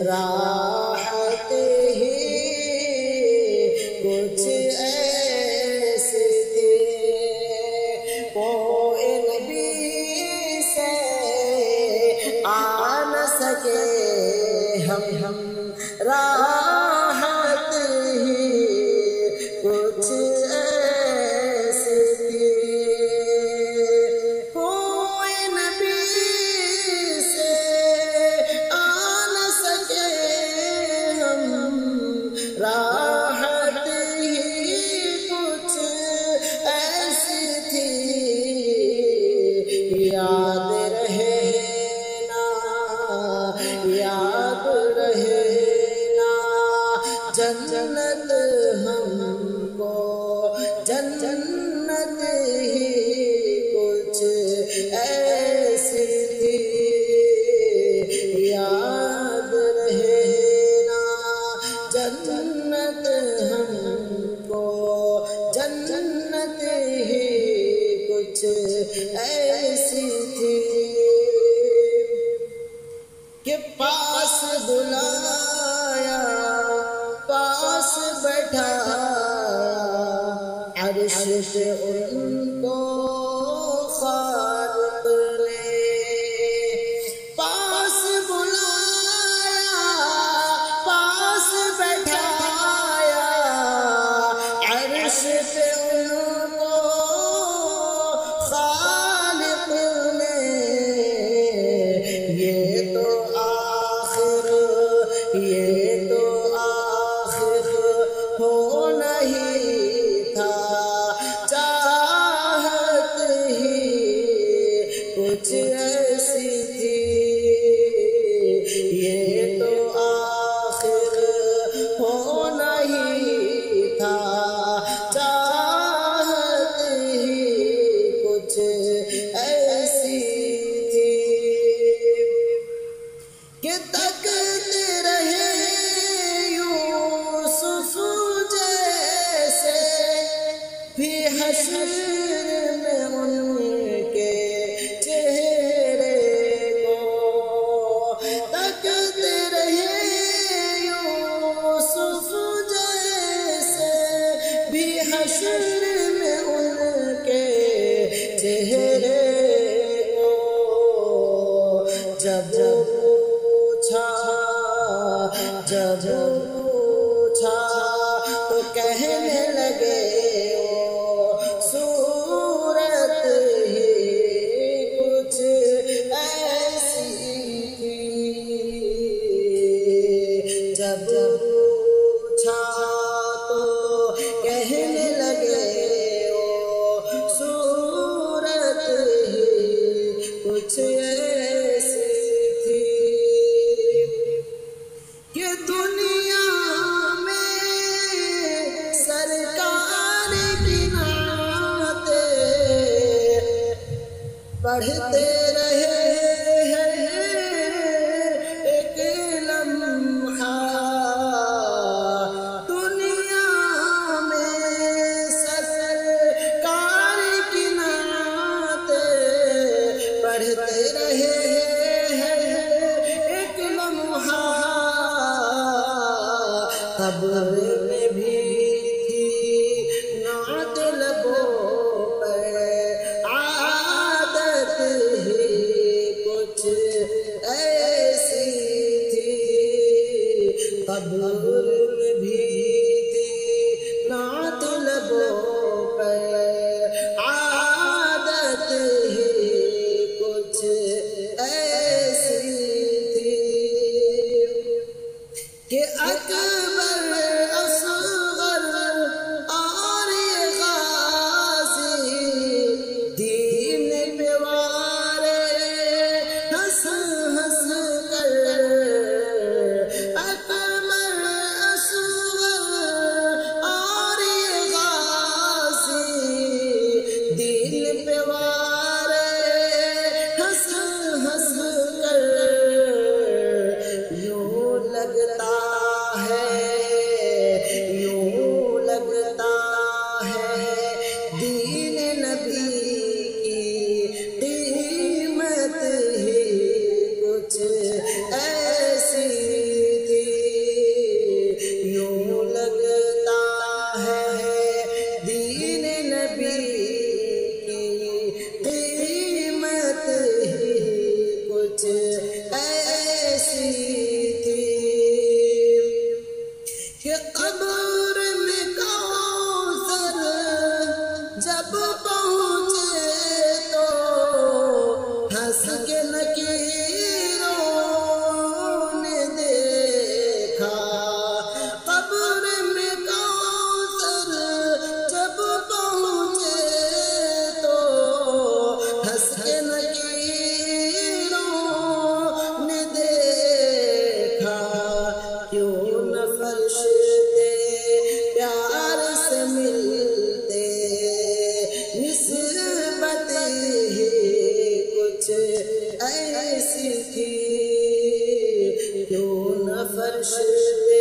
راحت ہی کچھ ایسی تھی، کوئی نبی سے آ نہ سکے ہم راحت ہی کچھ ایسی تھی، کوئی نبی سے آ نہ سکے ہم راحت ہی کچھ ایسی تھی، یاد رہے نا یاد رہے نا جنت ہم کو، جنت ہی کچھ ایسی تھی، یاد رہے نا جنت ہم کو، جنت ہی کچھ ایسی تھی، کہ پاس بلایا پاس بیٹھایا عرش پہ ان کو خالق نے، پاس بلایا پاس بیٹھایا عرش پہ ان کو خالق نے، یہ تو آخر ہونا ہی تھا، چاہت ہی کچھ ایسی تھی، یہ تو آخر ہونا ہی تھا، چاہت ہی کچھ ایسی تھی، کہ تکتے رہے یوسف جیسے بھی حشر میں ان کے چہرے کو، تکتے رہے یوسف جیسے بھی حشر میں ان کے چہرے کو، جب پوچھا تو کہنے لگے وہ صورت ہی کچھ ایسی تھی، جب پوچھا تو کہنے لگے وہ صورت ہی کچھ ایسی تھی، کہ دنیا میں سرکار کی نعتیں پڑھتے رہے ہیں ایک لمحہ، دنیا میں سرکار کی نعتیں پڑھتے رہے ہیں ایک لمحہ، قبر میں بھی تھی نعت لبوں پر، عادت ہی کچھ ایسی تھی، قبر میں بھی تھی نعت لبوں پر، عادت ہی کچھ ایسی تھی، کہ اکبر اصغر قبر میں کوثر جب پہنچے تو ہنس کے نکیروں نے دیکھا قبر میں کوثر جب پہنچے تو ہنس کے نکیروں نے دیکھا کیوں نہ فرشتے پیار سے ملتے نسبت ہی کچھ ایسی تھی کیوں نہ فرشتے